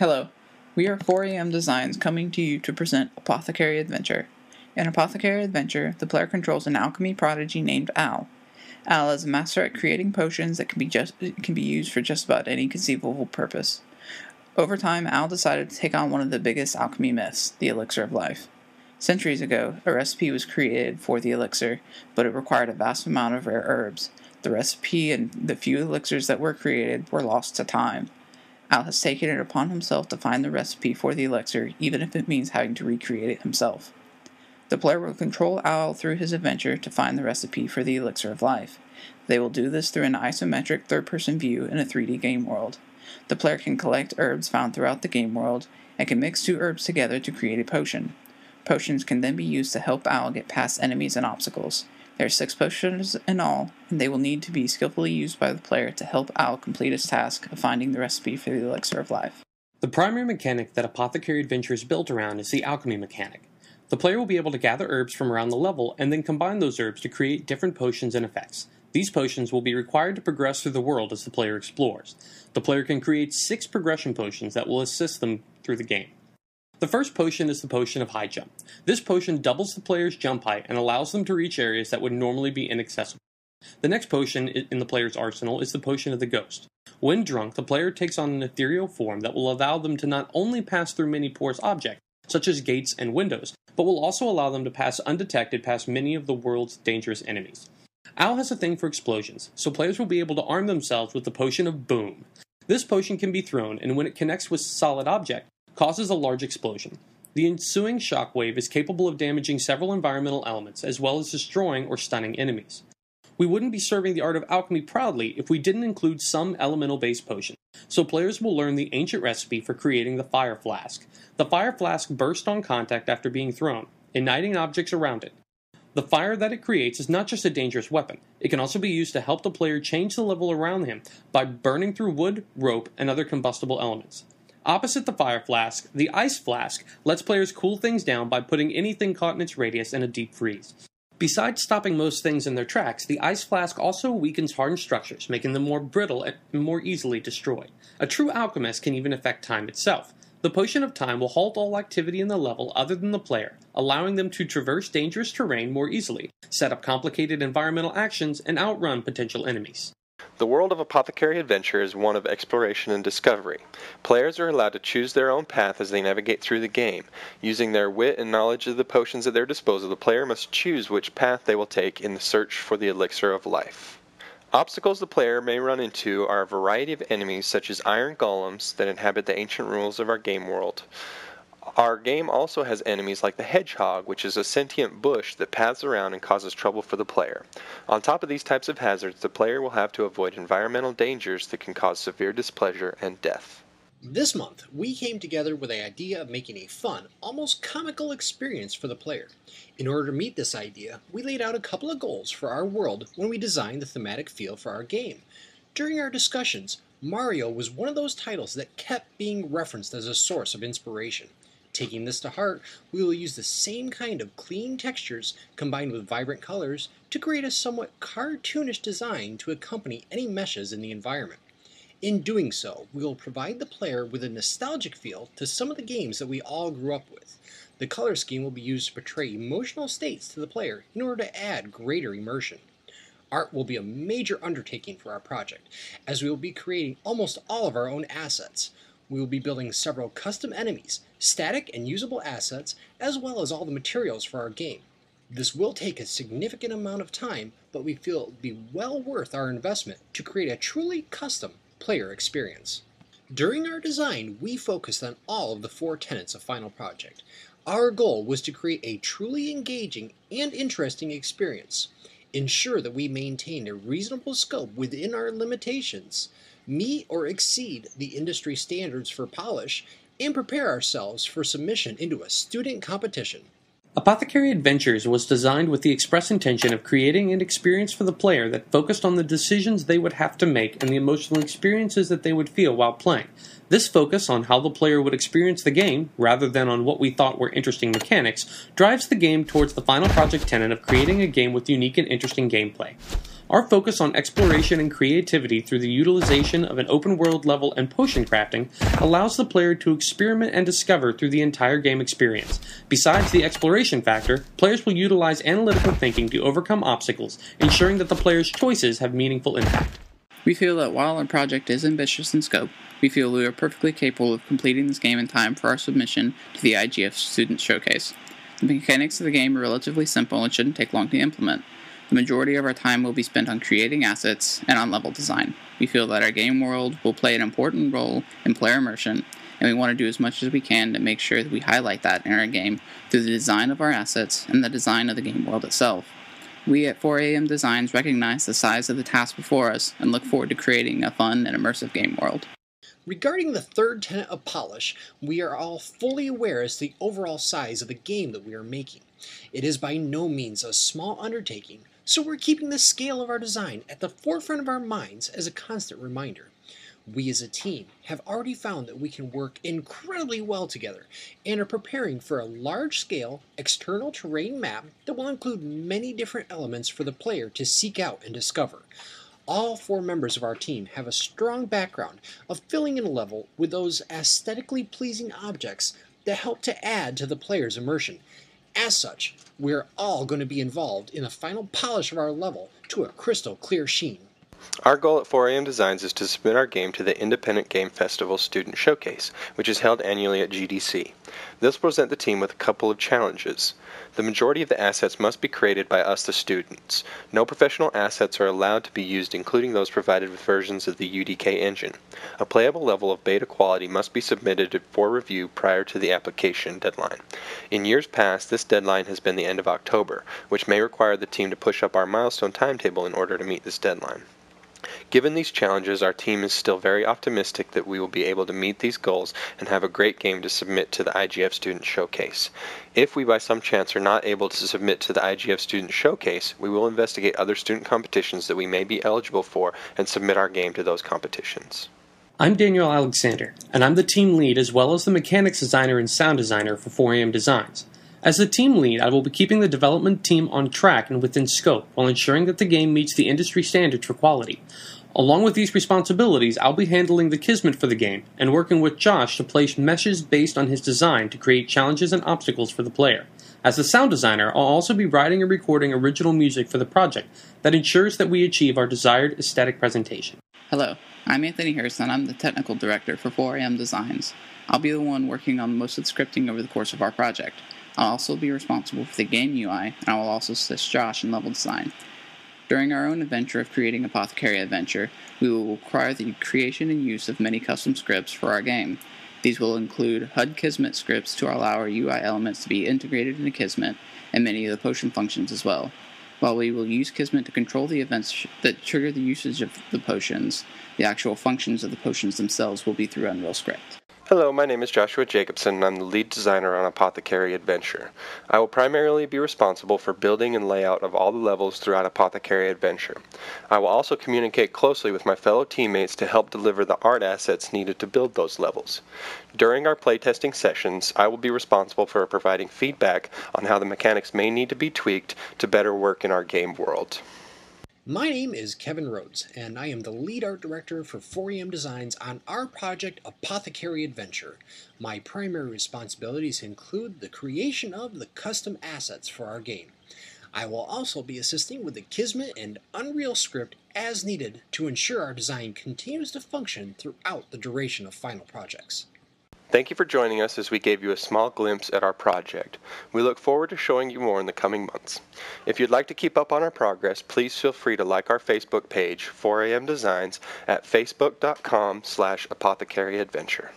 Hello, we are 4am Designs coming to you to present Apothecary Adventure. In Apothecary Adventure, the player controls an alchemy prodigy named Al. Al is a master at creating potions that can be used for just about any conceivable purpose. Over time, Al decided to take on one of the biggest alchemy myths, the elixir of life. Centuries ago, a recipe was created for the elixir, but it required a vast amount of rare herbs. The recipe and the few elixirs that were created were lost to time. Al has taken it upon himself to find the recipe for the elixir, even if it means having to recreate it himself. The player will control Al through his adventure to find the recipe for the elixir of life. They will do this through an isometric third-person view in a 3D game world. The player can collect herbs found throughout the game world, and can mix two herbs together to create a potion. Potions can then be used to help Al get past enemies and obstacles. There are 6 potions in all, and they will need to be skillfully used by the player to help Al complete his task of finding the recipe for the elixir of life. The primary mechanic that Apothecary Adventure is built around is the alchemy mechanic. The player will be able to gather herbs from around the level and then combine those herbs to create different potions and effects. These potions will be required to progress through the world as the player explores. The player can create 6 progression potions that will assist them through the game. The first potion is the potion of high jump. This potion doubles the player's jump height and allows them to reach areas that would normally be inaccessible. The next potion in the player's arsenal is the potion of the ghost. When drunk, the player takes on an ethereal form that will allow them to not only pass through many porous objects, such as gates and windows, but will also allow them to pass undetected past many of the world's dangerous enemies. Al has a thing for explosions, so players will be able to arm themselves with the potion of boom. This potion can be thrown, and when it connects with a solid object, causes a large explosion. The ensuing shockwave is capable of damaging several environmental elements, as well as destroying or stunning enemies. We wouldn't be serving the art of alchemy proudly if we didn't include some elemental-based potion, so players will learn the ancient recipe for creating the fire flask. The fire flask bursts on contact after being thrown, igniting objects around it. The fire that it creates is not just a dangerous weapon, it can also be used to help the player change the level around him by burning through wood, rope, and other combustible elements. Opposite the fire flask, the ice flask lets players cool things down by putting anything caught in its radius in a deep freeze. Besides stopping most things in their tracks, the ice flask also weakens hardened structures, making them more brittle and more easily destroyed. A true alchemist can even affect time itself. The potion of time will halt all activity in the level other than the player, allowing them to traverse dangerous terrain more easily, set up complicated environmental actions, and outrun potential enemies. The world of Apothecary Adventure is one of exploration and discovery. Players are allowed to choose their own path as they navigate through the game. Using their wit and knowledge of the potions at their disposal, the player must choose which path they will take in the search for the elixir of life. Obstacles the player may run into are a variety of enemies such as iron golems that inhabit the ancient ruins of our game world. Our game also has enemies like the hedgehog, which is a sentient bush that paths around and causes trouble for the player. On top of these types of hazards, the player will have to avoid environmental dangers that can cause severe displeasure and death. This month, we came together with the idea of making a fun, almost comical experience for the player. In order to meet this idea, we laid out a couple of goals for our world when we designed the thematic feel for our game. During our discussions, Mario was one of those titles that kept being referenced as a source of inspiration. Taking this to heart, we will use the same kind of clean textures combined with vibrant colors to create a somewhat cartoonish design to accompany any meshes in the environment. In doing so, we will provide the player with a nostalgic feel to some of the games that we all grew up with. The color scheme will be used to portray emotional states to the player in order to add greater immersion. Art will be a major undertaking for our project, as we will be creating almost all of our own assets. We will be building several custom enemies, static and usable assets, as well as all the materials for our game. This will take a significant amount of time, but we feel it will be well worth our investment to create a truly custom player experience. During our design, we focused on all of the 4 tenets of Final Project. Our goal was to create a truly engaging and interesting experience, ensure that we maintain a reasonable scope within our limitations, meet or exceed the industry standards for polish, and prepare ourselves for submission into a student competition. Apothecary Adventures was designed with the express intention of creating an experience for the player that focused on the decisions they would have to make and the emotional experiences that they would feel while playing. This focus on how the player would experience the game, rather than on what we thought were interesting mechanics, drives the game towards the final project tenet of creating a game with unique and interesting gameplay. Our focus on exploration and creativity through the utilization of an open-world level and potion crafting allows the player to experiment and discover through the entire game experience. Besides the exploration factor, players will utilize analytical thinking to overcome obstacles, ensuring that the player's choices have meaningful impact. We feel that while our project is ambitious in scope, we feel we are perfectly capable of completing this game in time for our submission to the IGF Student Showcase. The mechanics of the game are relatively simple and shouldn't take long to implement. The majority of our time will be spent on creating assets and on level design. We feel that our game world will play an important role in player immersion, and we want to do as much as we can to make sure that we highlight that in our game through the design of our assets and the design of the game world itself. We at 4AM Designs recognize the size of the task before us and look forward to creating a fun and immersive game world. Regarding the third tenet of polish, we are all fully aware as to the overall size of the game that we are making. It is by no means a small undertaking, so we're keeping the scale of our design at the forefront of our minds as a constant reminder. We as a team have already found that we can work incredibly well together and are preparing for a large-scale external terrain map that will include many different elements for the player to seek out and discover. All 4 members of our team have a strong background of filling in a level with those aesthetically pleasing objects that help to add to the player's immersion. As such, we're all going to be involved in the final polish of our level to a crystal clear sheen. Our goal at 4AM Designs is to submit our game to the Independent Game Festival Student Showcase, which is held annually at GDC. This will present the team with a couple of challenges. The majority of the assets must be created by us, the students. No professional assets are allowed to be used, including those provided with versions of the UDK engine. A playable level of beta quality must be submitted for review prior to the application deadline. In years past, this deadline has been the end of October, which may require the team to push up our milestone timetable in order to meet this deadline. Given these challenges, our team is still very optimistic that we will be able to meet these goals and have a great game to submit to the IGF Student Showcase. If we by some chance are not able to submit to the IGF Student Showcase, we will investigate other student competitions that we may be eligible for and submit our game to those competitions. I'm Daniel Alexander, and I'm the team lead as well as the mechanics designer and sound designer for 4AM Designs. As the team lead, I will be keeping the development team on track and within scope while ensuring that the game meets the industry standards for quality. Along with these responsibilities, I'll be handling the kismet for the game and working with Josh to place meshes based on his design to create challenges and obstacles for the player. As the sound designer, I'll also be writing and recording original music for the project that ensures that we achieve our desired aesthetic presentation. Hello, I'm Anthony Hurst and I'm the technical director for 4AM Designs. I'll be the one working on most of the scripting over the course of our project. I'll also be responsible for the game UI, and I will also assist Josh in level design. During our own adventure of creating Apothecary Adventure, we will require the creation and use of many custom scripts for our game. These will include HUD Kismet scripts to allow our UI elements to be integrated into Kismet, and many of the potion functions as well. While we will use Kismet to control the events that trigger the usage of the potions, the actual functions of the potions themselves will be through Unreal Script. Hello, my name is Joshua Jacobson and I'm the lead designer on Apothecary Adventure. I will primarily be responsible for building and layout of all the levels throughout Apothecary Adventure. I will also communicate closely with my fellow teammates to help deliver the art assets needed to build those levels. During our playtesting sessions, I will be responsible for providing feedback on how the mechanics may need to be tweaked to better work in our game world. My name is Kevin Rhodes, and I am the lead art director for 4AM Designs on our project Apothecary Adventure. My primary responsibilities include the creation of the custom assets for our game. I will also be assisting with the Kismet and Unreal Script as needed to ensure our design continues to function throughout the duration of final projects. Thank you for joining us as we gave you a small glimpse at our project. We look forward to showing you more in the coming months. If you'd like to keep up on our progress, please feel free to like our Facebook page, 4AM Designs, at facebook.com/apothecaryadventure.